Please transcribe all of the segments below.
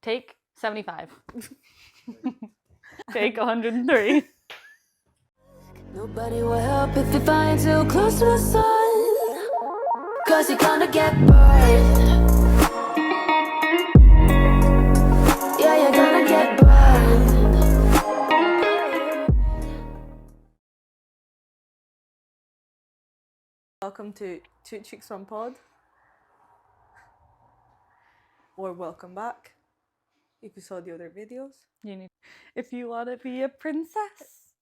Take 75. Take 103. Nobody will help if you fly too close to the sun, 'cause you're gonna get burned. Yeah, you're gonna get burned. Welcome to Two Chicks One Pod, or welcome back if you saw the other videos. If you want to be a princess.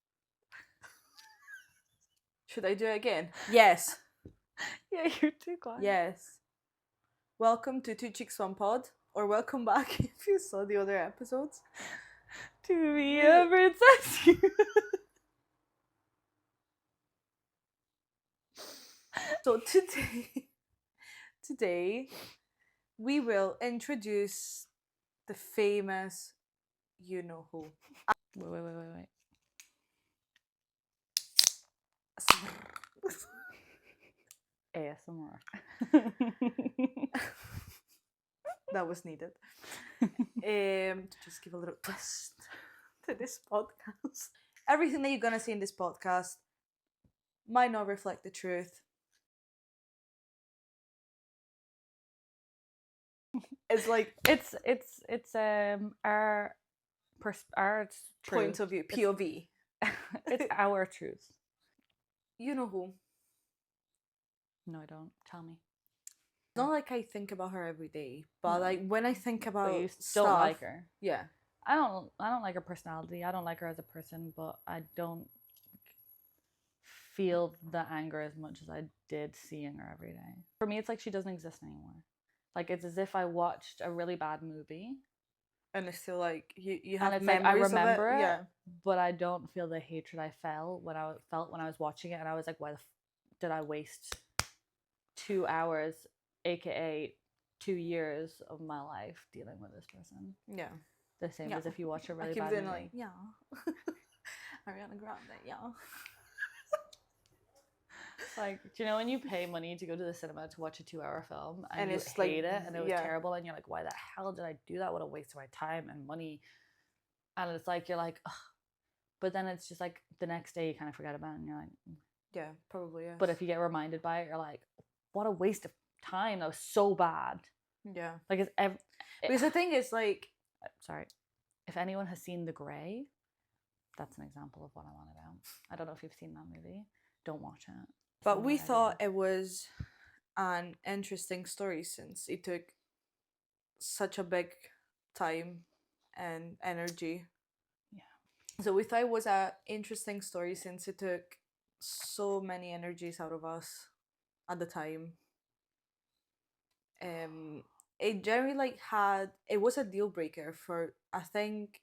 Should I do it again? Yes. Yeah, you're too quiet. Yes. Welcome to Two Chicks One Pod, or welcome back if you saw the other episodes. To be a princess. So today we will introduce the famous you-know-who. Wait. ASMR. That was needed. To just give a little twist to this podcast. Everything that you're gonna see in this podcast might not reflect the truth. It's like It's our point of view, POV. It's our truth. You know who? No, I don't. Tell me. Not like I think about her every day, but No. like when I think about But you stuff, don't like her. yeah, I don't like her personality. I don't like her as a person, but I don't feel the anger as much as I did seeing her every day. For me, it's like she doesn't exist anymore. Like it's as if I watched a really bad movie, and it's still like you and have it's like I memories remember of it, it. Yeah, but I don't feel the hatred I felt when I was watching it, and I was like, why the did I waste 2 hours, aka 2 years of my life dealing with this person? yeah. The same Yeah. as if you watch a I really keep bad doing movie. like yeah, Ariana Grande, yeah. Like, do you know when you pay money to go to the cinema to watch a 2-hour film and you it's like, hate it and it was yeah. terrible and you're like, why the hell did I do that? What a waste of my time and money. And it's like, you're like, ugh. But then it's just like the next day you kind of forget about it and you're like, Yeah, probably, yeah. but if you get reminded by it, you're like, what a waste of time. That was so bad. yeah. Like, Because the thing is, like, sorry, if anyone has seen The Grey, that's an example of what I want to know. I don't know if you've seen that movie. Don't watch it. but we thought it was an interesting story since it took such a big time and energy. Yeah. So we thought it was an interesting story since it took so many energies out of us at the time. It generally like it was a deal breaker for, I think,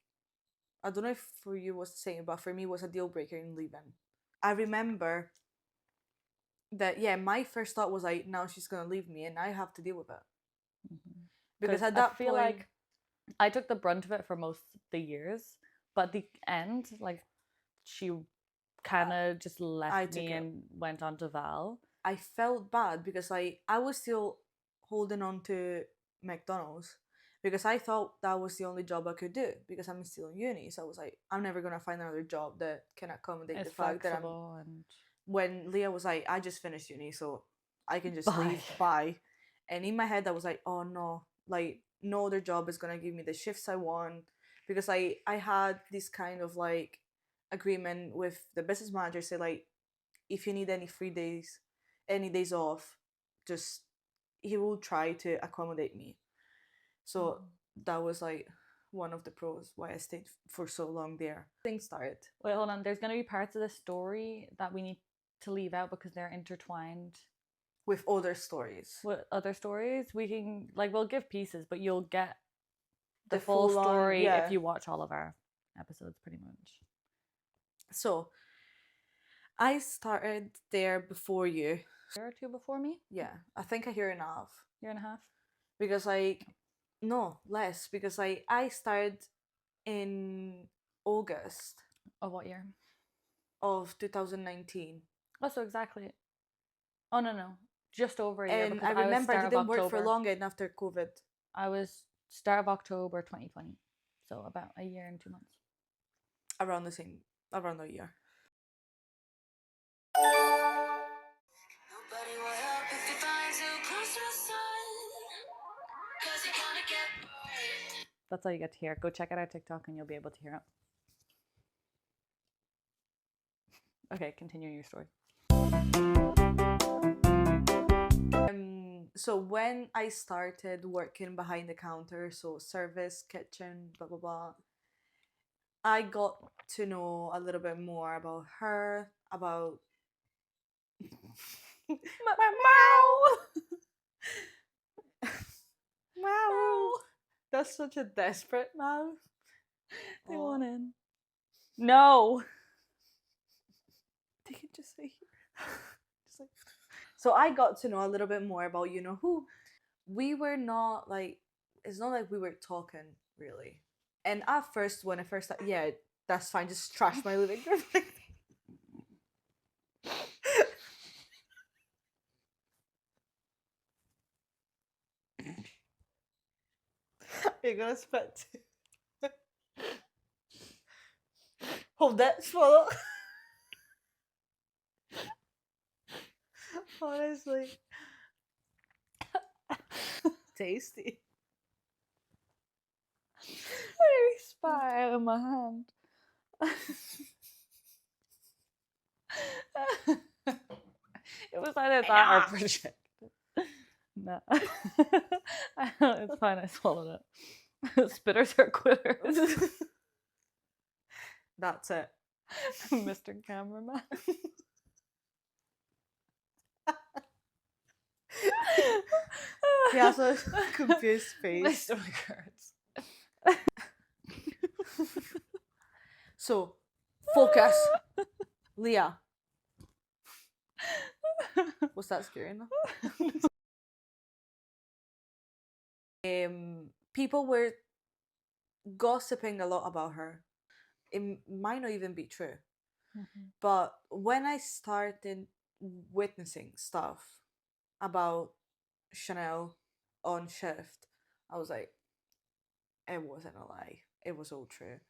I don't know if for you was the same, but for me it was a deal breaker in leaving. I remember that, yeah, my first thought was like, now she's gonna leave me and I have to deal with it. Mm-hmm. Because at that I feel point, like I took the brunt of it for most of the years, but at the end, like, she kind of just left me and went on to Val. I felt bad because I was still holding on to McDonald's because I thought that was the only job I could do because I'm still in uni. So I was like, I'm never gonna find another job that can accommodate It's the fact that flexible and when Leah was like, I just finished uni, so I can just Bye. leave. Bye. And in my head, I was like, oh no, like no other job is gonna give me the shifts I want because I had this kind of like agreement with the business manager. Say like, if you need any free days, any days off, just he will try to accommodate me. So that was like one of the pros why I stayed for so long there. Things started. wait, hold on. There's gonna be parts of the story that we need to leave out because they're intertwined With other stories. with other stories. We can we'll give pieces, but you'll get the The full full-on, story yeah. if you watch all of our episodes, pretty much. So I started there before you. A year or two before me? Yeah, I think a year and a half. Year and a half? Because like, no, less. Because I started in August Of what year? of 2019. Oh, so exactly. Oh, no. Just over a year. And because I remember I start of didn't work for October. long and after COVID. I was start of October 2020. So about a year and 2 months. Around the year. Nobody will help if you find too close to the sun. 'Cause you're gonna get bored. That's all you get to hear. Go check out our TikTok and you'll be able to hear it. Okay, continue your story. So when I started working behind the counter, so service, kitchen, blah blah blah, I got to know a little bit more about her, about Meow. That's such a desperate meow. They Oh. want in. No. They can just say just like. So I got to know a little bit more about you know who. We were not like, it's not like we were talking really. And at first, when I first started, yeah, that's fine. Just trash my living room. You're gonna spit. Hold that, swallow. Honestly. Tasty. I spat out of my hand. It was either that or projected. No. It's fine, I swallowed it. Spitters are quitters. That's it. Mr. Cameraman. He has a confused My face. stomach hurts. So, focus. Leah. Was that scary enough? People were gossiping a lot about her. It might not even be true. But when I started witnessing stuff about Chanel on shift, I was like, it wasn't a lie. It was all true.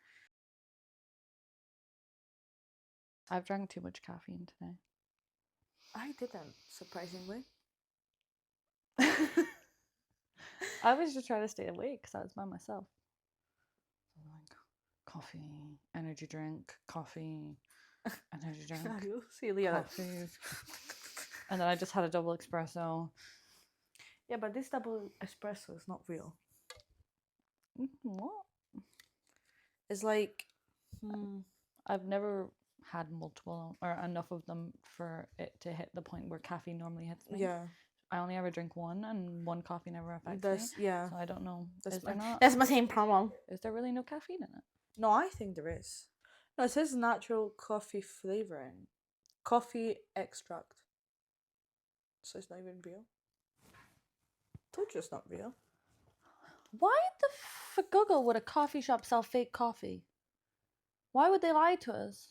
I've drank too much caffeine today. I didn't, surprisingly. I was just trying to stay awake because I was by myself. Like, coffee, energy drink, coffee, energy drink, You'll see Leah. coffee. And then I just had a double espresso. Yeah, but this double espresso is not real. What? It's like, I've never had multiple or enough of them for it to hit the point where caffeine normally hits me. yeah, I only ever drink one, and one coffee never affects that's me. yeah. So I don't know. That's Is there not? That's my same problem. Is there really no caffeine in it? No, I think there is. No, it says natural coffee flavoring, coffee extract. So it's not even real. Told you it's not real. Why the Google would a coffee shop sell fake coffee? Why would they lie to us?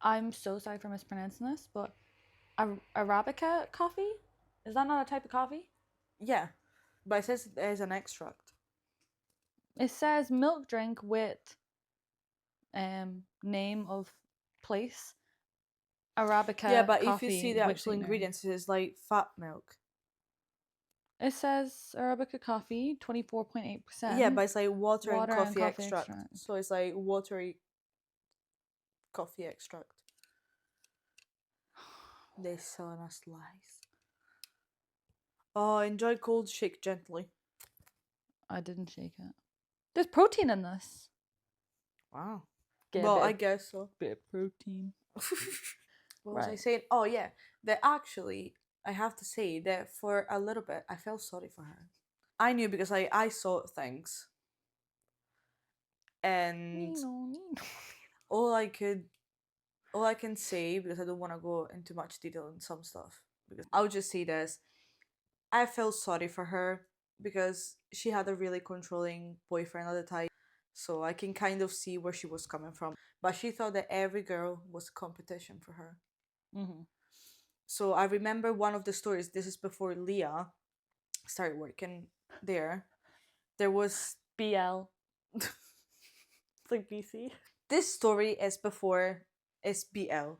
I'm so sorry for mispronouncing this, but Arabica coffee? Is that not a type of coffee? Yeah, but it says there's an extract. It says milk drink with name of place. Arabica. Yeah, but if coffee you see the with actual sweetener. ingredients, it's like fat milk. It says Arabica coffee, 24.8%. Yeah, but it's like water and water coffee, and coffee extract. extract. So it's like watery coffee extract. They're selling us lies. Oh, enjoy cold, shake gently. I didn't shake it. There's protein in this. Wow. Get Well, a I guess so. bit of protein. What was I Right. saying? Oh yeah, that actually I have to say that for a little bit I felt sorry for her. I knew because I saw things, and all I can say, because I don't want to go into much detail on some stuff, because I'll just say this: I felt sorry for her because she had a really controlling boyfriend at the time. So I can kind of see where she was coming from. But she thought that every girl was competition for her. Mm-hmm. So I remember one of the stories, this is before Leah, started working there, there was BL. It's like BC. this story is before SBL.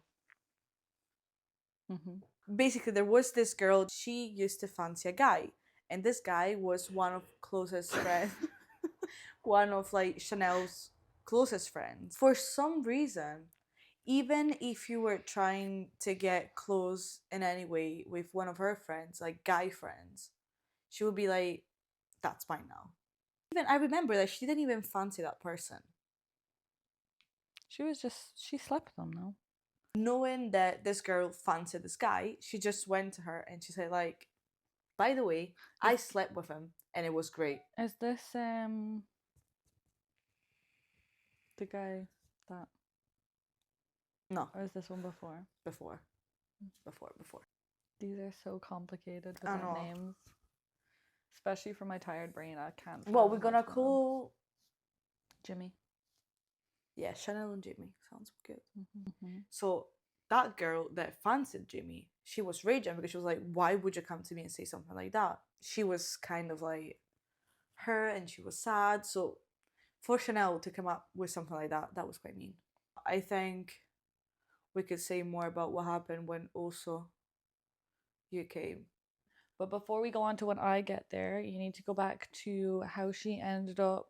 Basically, there was this girl. She used to fancy a guy, and this guy was one of closest friends, one of like Chanel's closest friends. For some reason, even if you were trying to get close in any way with one of her friends, like guy friends, she would be like, "That's mine now." Even I remember that she didn't even fancy that person. She slept with them, no? Knowing that this girl fancied this guy, she just went to her and she said, like, by the way, I slept with him and it was great. Is this the guy that, No, or is this one before? before. These are so complicated I without know. names. Especially for my tired brain, I can't. Well, fathom we're gonna what's going on. call Jimmy. yeah, Chanel and Jimmy. Sounds good. Mm-hmm. So that girl that fancied Jimmy, she was raging because she was like, "Why would you come to me and say something like that?" She was kind of like her, and she was sad. So for Chanel to come up with something like that, that was quite mean. I think we could say more about what happened when also you came. But before we go on to when I get there, you need to go back to how she ended up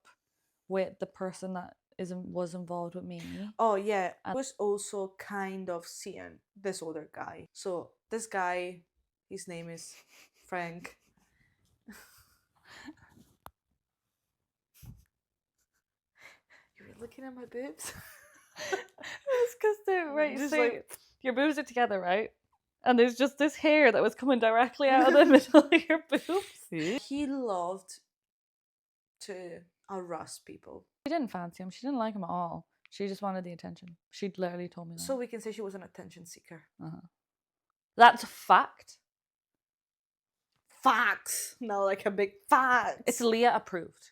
with the person that was involved with me. Oh yeah, I was also kind of seeing this other guy. So this guy, his name is Frank. You were looking at my boobs? It's because they're right. Just So like- your boobs are together, right? And there's just this hair that was coming directly out of the middle of your boobs. He loved to harass people. She didn't fancy him. She didn't like him at all. She just wanted the attention. She literally told me that. So we can say she was an attention seeker. That's a fact. Facts! No, like a big fact. It's Leah approved.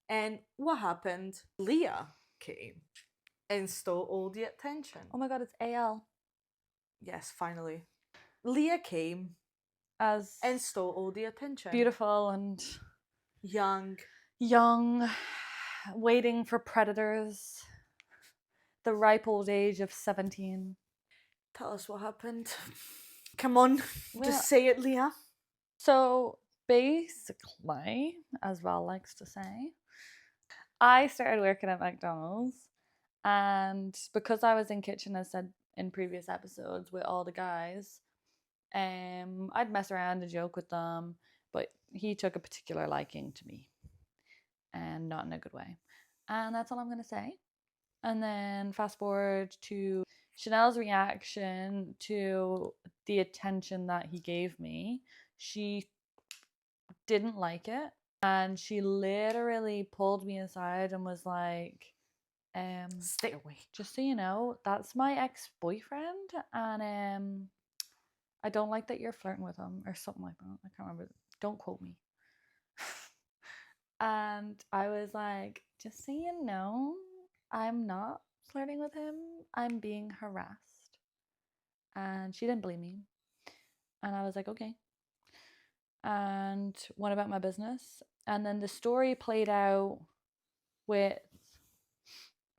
And what happened? Leah came and stole all the attention. Oh my god, it's AL. Yes, finally. Leah came As and stole all the attention. beautiful and Young. waiting for predators. The ripe old age of 17. Tell us what happened. Come on, Well- just say it, Leah. So basically, as Val likes to say, I started working at McDonald's, and because I was in kitchen, as said in previous episodes, with all the guys, I'd mess around and joke with them, but he took a particular liking to me, and not in a good way. And that's all I'm going to say. And then fast forward to Chanel's reaction to the attention that he gave me. She didn't like it, and she literally pulled me aside and was like, Stay away. just so you know, that's my ex-boyfriend, and I don't like that you're flirting with him, or something like that. I can't remember. Don't quote me. And I was like, just so you know, I'm not flirting with him. I'm being harassed. And she didn't believe me. And I was like, okay. And went about my business. And then the story played out with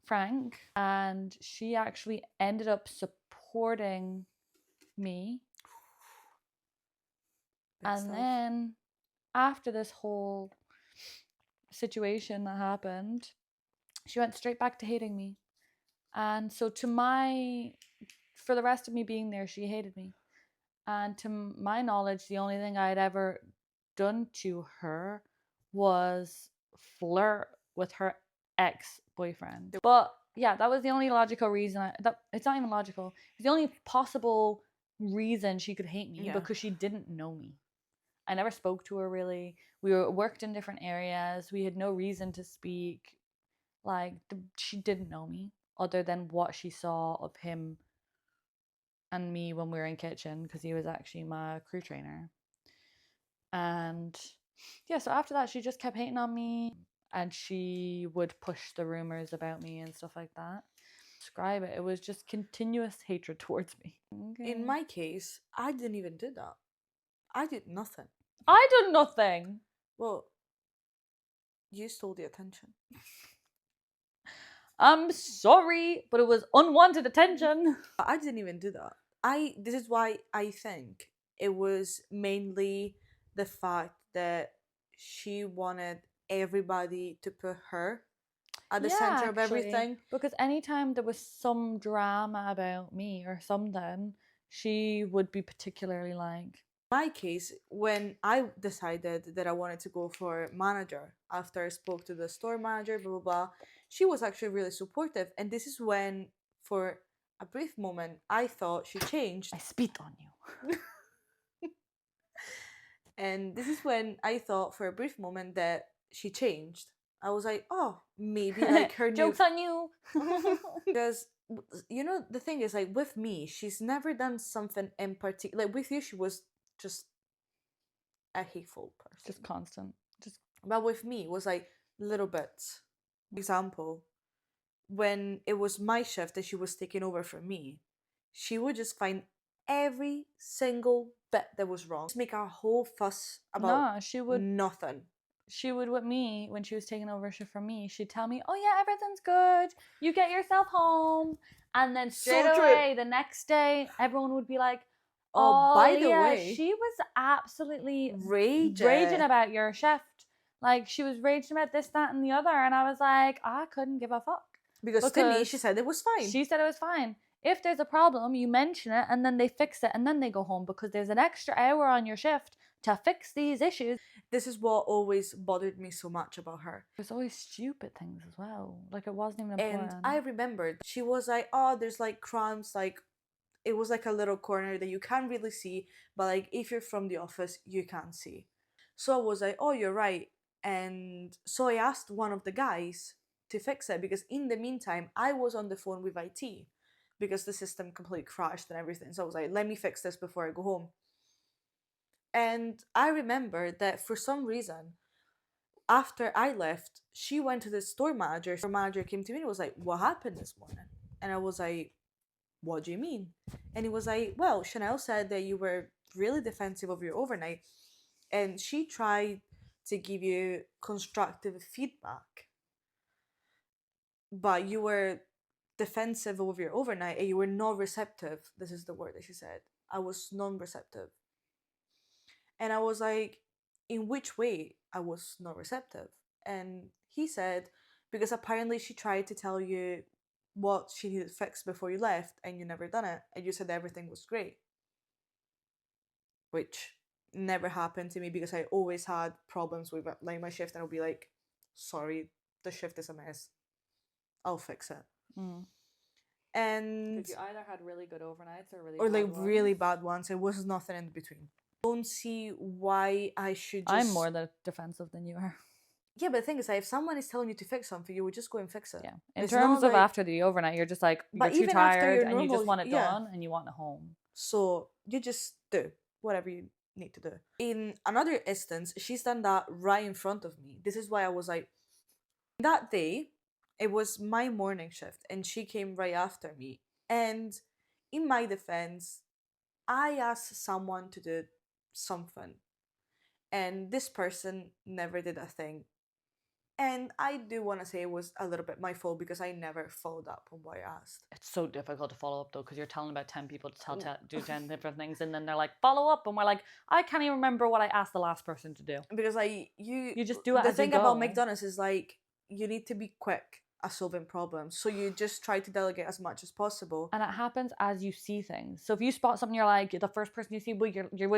Frank, and she actually ended up supporting me. And then after this whole situation that happened, she went straight back to hating me. And so for the rest of me being there, she hated me. And to my knowledge, the only thing I'd ever done to her was flirt with her ex-boyfriend. But yeah, that was the only logical reason. It's not even logical. It's the only possible reason she could hate me, because she didn't know me. I never spoke to her really. We worked in different areas. We had no reason to speak. Like, she didn't know me other than what she saw of him and me when we were in kitchen, because he was actually my crew trainer. And yeah, so after that, she just kept hating on me, and she would push the rumors about me and stuff like that. Describe it. It was just continuous hatred towards me. Okay. In my case, I didn't even do that. I did nothing. I did nothing. Well, you stole the attention. I'm sorry, but it was unwanted attention. I didn't even do that. This is why I think it was mainly the fact that she wanted everybody to put her at the center of everything. Because anytime there was some drama about me or something, she would be particularly like, My case, when I decided that I wanted to go for manager after I spoke to the store manager, blah blah blah, she was actually really supportive. And this is when, for a brief moment, I thought she changed. I spit on you. And this is when I thought for a brief moment that she changed. I was like, oh, maybe like her Joke's on you. because you know the thing is, like, with me, she's never done something in particular. Like with you, she was just a hateful person. Just constant. But with me, it was like little bits. Example, when it was my shift that she was taking over for me, she would just find every single bit that was wrong. Just make a whole fuss about No, she would nothing. with me when she was taking over shift from me, she'd tell me, oh yeah, everything's good, you get yourself home, and then straight So true. away the next day everyone would be like, Oh, by the Leah, way, she was absolutely raging. raging about your shift. Like, she was raging about this, that, and the other, and I was like, I couldn't give a fuck. Because to me, because she said it was fine. She said it was fine. If there's a problem, you mention it, and then they fix it, and then they go home, because there's an extra hour on your shift to fix these issues. This is what always bothered me so much about her. There's always stupid things as well. Like, it wasn't even important. And I remembered she was like, oh, there's like crumbs, like it was like a little corner that you can't really see, but like if you're from the office, you can see. So I was like, oh, you're right. And so I asked one of the guys to fix it, because in the meantime, I was on the phone with IT because the system completely crashed and everything. So I was like, let me fix this before I go home. And I remember that for some reason, after I left, she went to the store manager. The store manager came to me and was like, what happened this morning? And I was like, what do you mean? And he was like, well, Chanel said that you were really defensive of your overnight, and she tried to give you constructive feedback, but you were defensive of your overnight and you were not receptive. This is the word that she said. I was non-receptive. And I was like, in which way I was not receptive? And he said, because apparently she tried to tell you what she needed fixed before you left, and you never done it, and you said everything was great, which never happened to me, because I always had problems with like my shift, and I'll be like, sorry, the shift is a mess, I'll fix it. And you either had really good overnights or really or bad like ones. really bad ones. It was nothing in between. Don't see why I should just... I'm more defensive than you are. Yeah, but the thing is, like, if someone is telling you to fix something, you would just go and fix it. Yeah. In It's terms not of like- after the overnight, you're just like, you're But too even after tired your and you just normal- want it yeah. done and you want it home. So you just do whatever you need to do. In another instance, she's done that right in front of me. This is why I was like, that day, it was my morning shift and she came right after me. And in my defense, I asked someone to do something, and this person never did a thing. And I do want to say it was a little bit my fault, because I never followed up on what I asked. It's so difficult to follow up though, because you're telling about 10 people to do 10 different things, and then they're like, follow up, and we're like, I can't even remember what I asked the last person to do. Because you just do it The as you thing about go. McDonald's is like, you need to be quick at solving problems, so you just try to delegate as much as possible. And it happens as you see things. So if you spot something, you're like, the first person you see, well,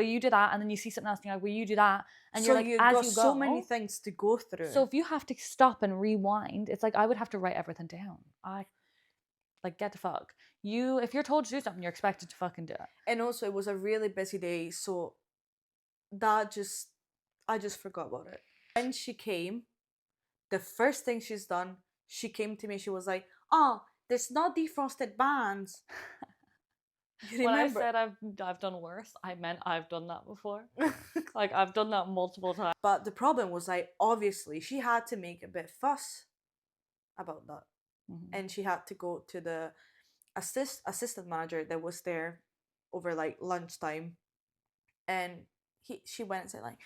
you do that, and then you see something else, and you're like, well, you do that, and so you're like, you've as got you so go. many things to go through. So if you have to stop and rewind, it's like I would have to write everything down. Like, get the fuck. If you're told to do something, you're expected to fucking do it. And also, it was a really busy day, so I just forgot about it. When she came, the first thing she's done, she came to me, she was like, oh, there's no defrosted buns. When I said I've done worse, I meant I've done that before. Like, I've done that multiple times. But the problem was, like, obviously she had to make a bit fuss about that. And she had to go to the assistant manager that was there over like lunchtime, and she went and said like,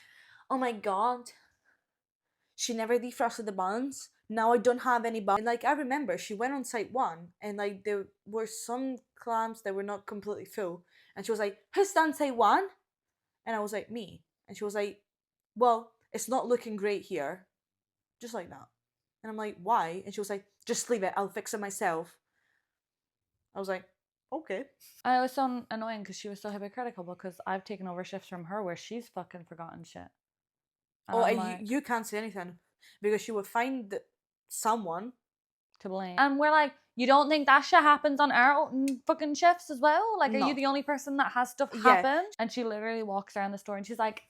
oh my god, she never defrosted the buns. Now I don't have any buns. And like I remember she went on site one and like there were some clams that were not completely full. And she was like, who's done site one? And I was like, me. And she was like, well, it's not looking great here. Just like that. And I'm like, why? And she was like, just leave it, I'll fix it myself. I was like, okay. And it was so annoying because she was so hypocritical because I've taken over shifts from her where she's fucking forgotten shit. And Oh, I'm and like, you can't say anything because she would find someone. to blame. And we're like, you don't think that shit happens on our fucking shifts as well? Like, are No. you the only person that has stuff Yeah. happen? And she literally walks around the store and she's like,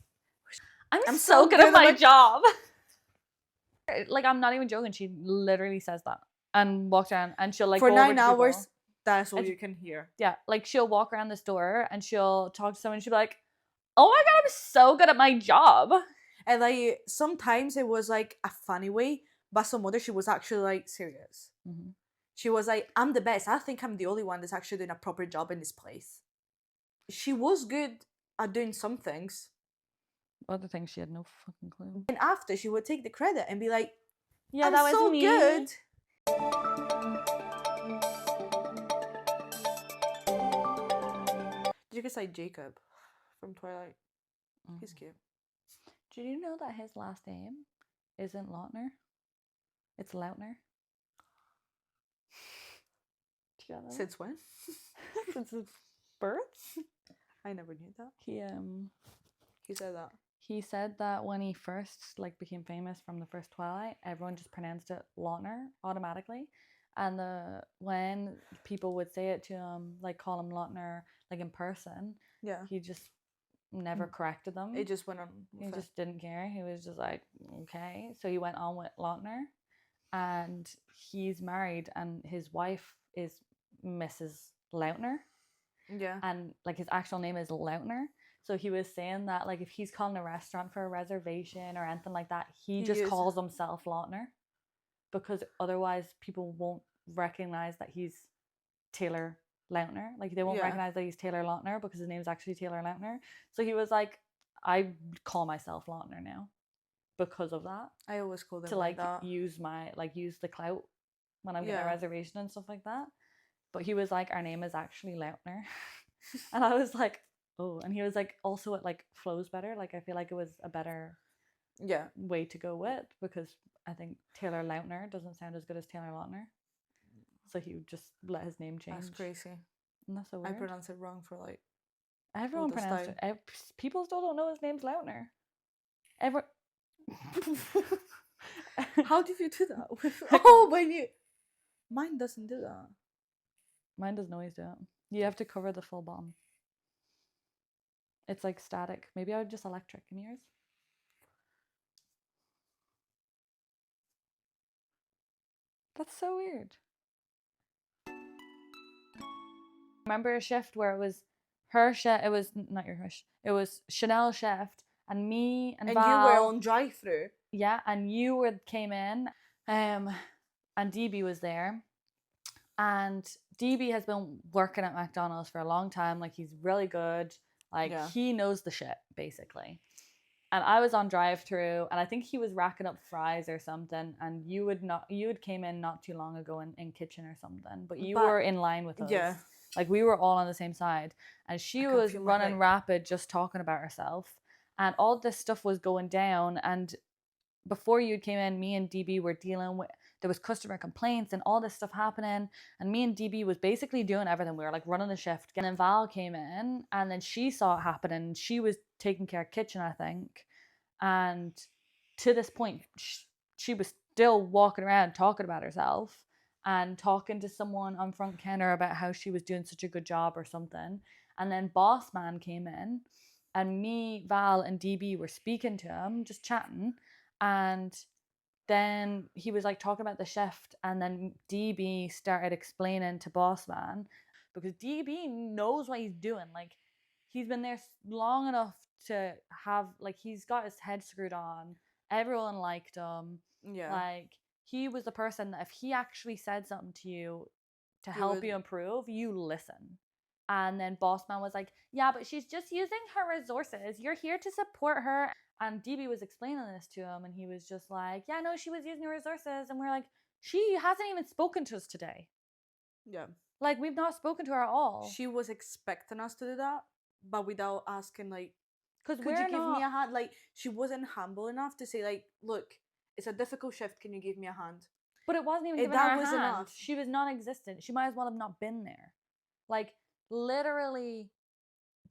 I'm so so good at my job. Like, I'm not even joking. She literally says that and walks around and she'll like for go over 9 to hours. people. That's all And you can hear. Yeah, like she'll walk around the store and she'll talk to someone and she'll be like, oh my god, I'm so good at my job. And like sometimes it was like a funny way, but some other she was actually like serious. Mm-hmm. She was like, I'm the best. I think I'm the only one that's actually doing a proper job in this place. She was good at doing some things. Other things she had no fucking clue. And after she would take the credit and be like, Yeah, I'm that was so me. good. Did you guys like Jacob from Twilight? He's cute. Did you know that his last name isn't Lautner? It's Lautner. Do you know that? Since when? Since his birth. I never knew that. He said that. He said that when he first like became famous from the first Twilight, everyone just pronounced it Lautner automatically. And when people would say it to him, like call him Lautner, like in person, Yeah. he just never corrected them. It just went on. He just didn't care. He was just like, okay. So he went on with Lautner, and he's married, and his wife is Mrs. Lautner, Yeah. and like his actual name is Lautner. So he was saying that like if he's calling a restaurant for a reservation or anything like that, he just calls himself Lautner, because otherwise people won't recognize that he's Taylor Lautner. Like they won't recognize that he's Taylor Lautner because his name's actually Taylor Lautner. So he was like, I call myself Lautner now because of that. I always call them to like that. use the clout when I'm getting a reservation and stuff like that. But he was like, our name is actually Lautner. And I was like, oh. And he was like, also it like flows better. Like I feel like it was a better way to go with, because I think Taylor Lautner doesn't sound as good as Taylor Lautner. So he just let his name change. That's crazy. And that's so weird. I pronounce it wrong for like everyone pronounced it. People still don't know his name's Lautner. How did you do that? When you mine doesn't do that. Mine doesn't always do it. You have to cover the full bottom. It's like static. Maybe I would just electric in yours. That's so weird. Remember a shift where it was her shift, it was not your shift, it was Chanel's shift, and me and Val, you were on drive-through. Yeah, and came in, and DB was there, and DB has been working at McDonald's for a long time. Like he's really good. Like he knows the shit basically. And I was on drive-through, and I think he was racking up fries or something. And you had came in not too long ago in kitchen or something, but you were in line with us. Yeah, like we were all on the same side, and she was running rapid, just talking about herself, and all this stuff was going down. And before you came in, me and DB were dealing with, there was customer complaints and all this stuff happening, and me and DB was basically doing everything. We were like running the shift, and then Val came in, and then she saw it happening. She was taking care of kitchen, I think, and to this point she was still walking around talking about herself and talking to someone on front counter about how she was doing such a good job or something. And then boss man came in, and me, Val, and DB were speaking to him, just chatting. And then he was like talking about the shift, and then DB started explaining to boss man, because DB knows what he's doing. Like he's been there long enough to have, like, he's got his head screwed on. Everyone liked him. Yeah. Like he was the person that if he actually said something to you to help you improve, you listen. And then boss man was like, yeah, but she's just using her resources. You're here to support her. And DB was explaining this to him, and he was just like, yeah, no, she was using her resources. And we're like, she hasn't even spoken to us today. Yeah. Like, we've not spoken to her at all. She was expecting us to do that, but without asking, like, Because could you give me a hand? Like, she wasn't humble enough to say, like, look, it's a difficult shift. Can you give me a hand? But it wasn't even If giving that her a was hand. enough. She was non-existent. She might as well have not been there. Like, literally,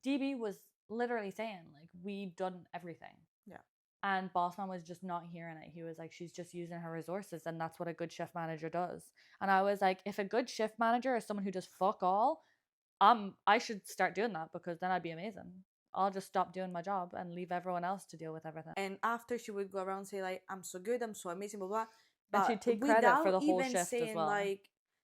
DB was literally saying, like, we've done everything. Yeah. And Bossman was just not hearing it. He was like, she's just using her resources, and that's what a good shift manager does. And I was like, if a good shift manager is someone who does fuck all, I should start doing that, because then I'd be amazing. I'll just stop doing my job and leave everyone else to deal with everything. And after, she would go around and say, like, I'm so good, I'm so amazing, blah, blah. And she'd take credit for the whole shift as well. Like,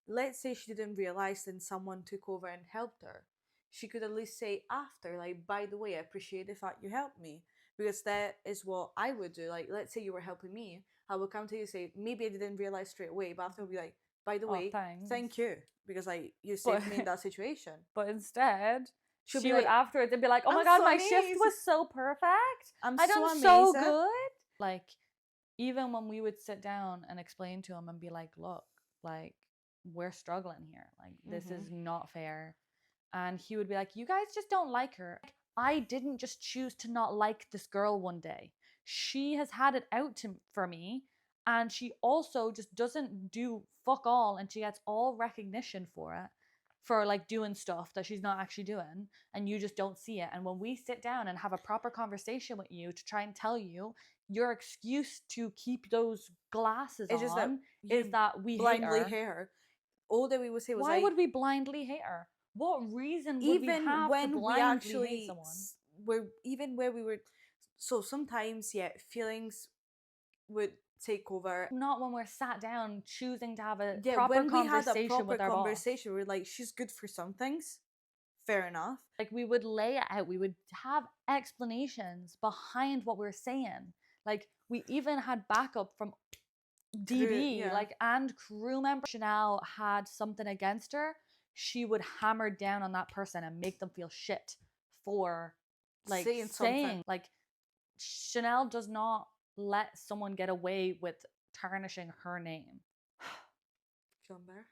let's say she didn't realize, then someone took over and helped her. She could at least say after, like, by the way, I appreciate the fact you helped me. Because that is what I would do. Like, let's say you were helping me, I would come to you and say, maybe I didn't realize straight away, but after I'll be like, by the way, thank you, because, like, you saved me in that situation. But instead, she be would like, afterwards and be like, oh my "I'm God, so my shift amazing. was so perfect. I'm I so done so amazing." good. Like, even when we would sit down and explain to him and be like, look, like, we're struggling here. Like, this is not fair. And he would be like, you guys just don't like her. I didn't just choose to not like this girl one day. She has had it out for me, and she also just doesn't do fuck all, and she gets all recognition for it, for like doing stuff that she's not actually doing, and you just don't see it. And when we sit down and have a proper conversation with you to try and tell you your excuse to keep those glasses It's just that is that we blindly hate her. hate her. All that we would say was, Why like, would we blindly hate her? What reason would we even have when to we blindly actually hate someone? even where we were, so sometimes, yeah, feelings would take over. Not when we're sat down choosing to have a Yeah, proper when we had conversation a proper with our conversation, we're like, she's good for some things, fair enough. boss. Like, we would lay it out. We would have explanations behind what we were saying. Like, we even had backup from DB, yeah. like, and crew member. Chanel had something against her, she would hammer down on that person and make them feel shit for, like, saying something. Like, Chanel does not let someone get away with tarnishing her name. John Bear.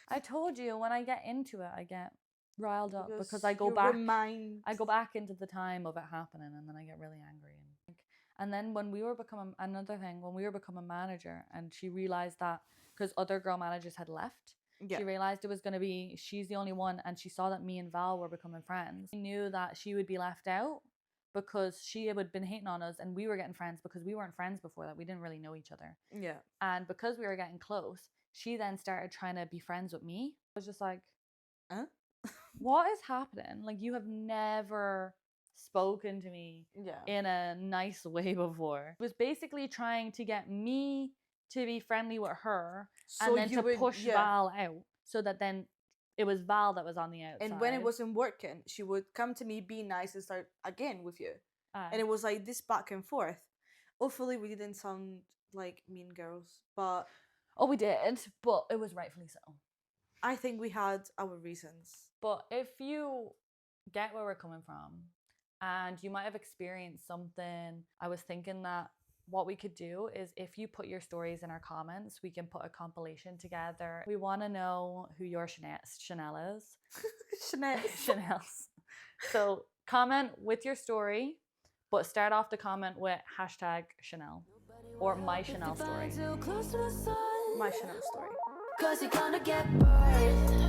I told you, when I get into it, I get riled up because I go back. I go back into the time of it happening, and then I get really angry. And then when we were becoming manager, and she realized that, because other girl managers had left, she realized it was going to be, she's the only one, and she saw that me and Val were becoming friends. She knew that she would be left out because she had been hating on us, and we were getting friends because we weren't friends before that. We didn't really know each other. Yeah. And because we were getting close, she then started trying to be friends with me. I was just like, huh? What is happening? Like, you have never spoken to me in a nice way before. It was basically trying to get me to be friendly with her, so, and then to push Val out, so that then it was Val that was on the outside. And when it wasn't working, she would come to me, be nice, and start again with you. And it was like this back and forth. Hopefully we didn't sound like mean girls, but... Oh, we did, but it was rightfully so. I think we had our reasons. But if you get where we're coming from, and you might have experienced something, I was thinking that what we could do is, if you put your stories in our comments, we can put a compilation together. We want to know who your Chanel is. Chanel's. So comment with your story, but start off the comment with #Chanel or my Chanel story. My Chanel story. 'Cause you're gonna get burned.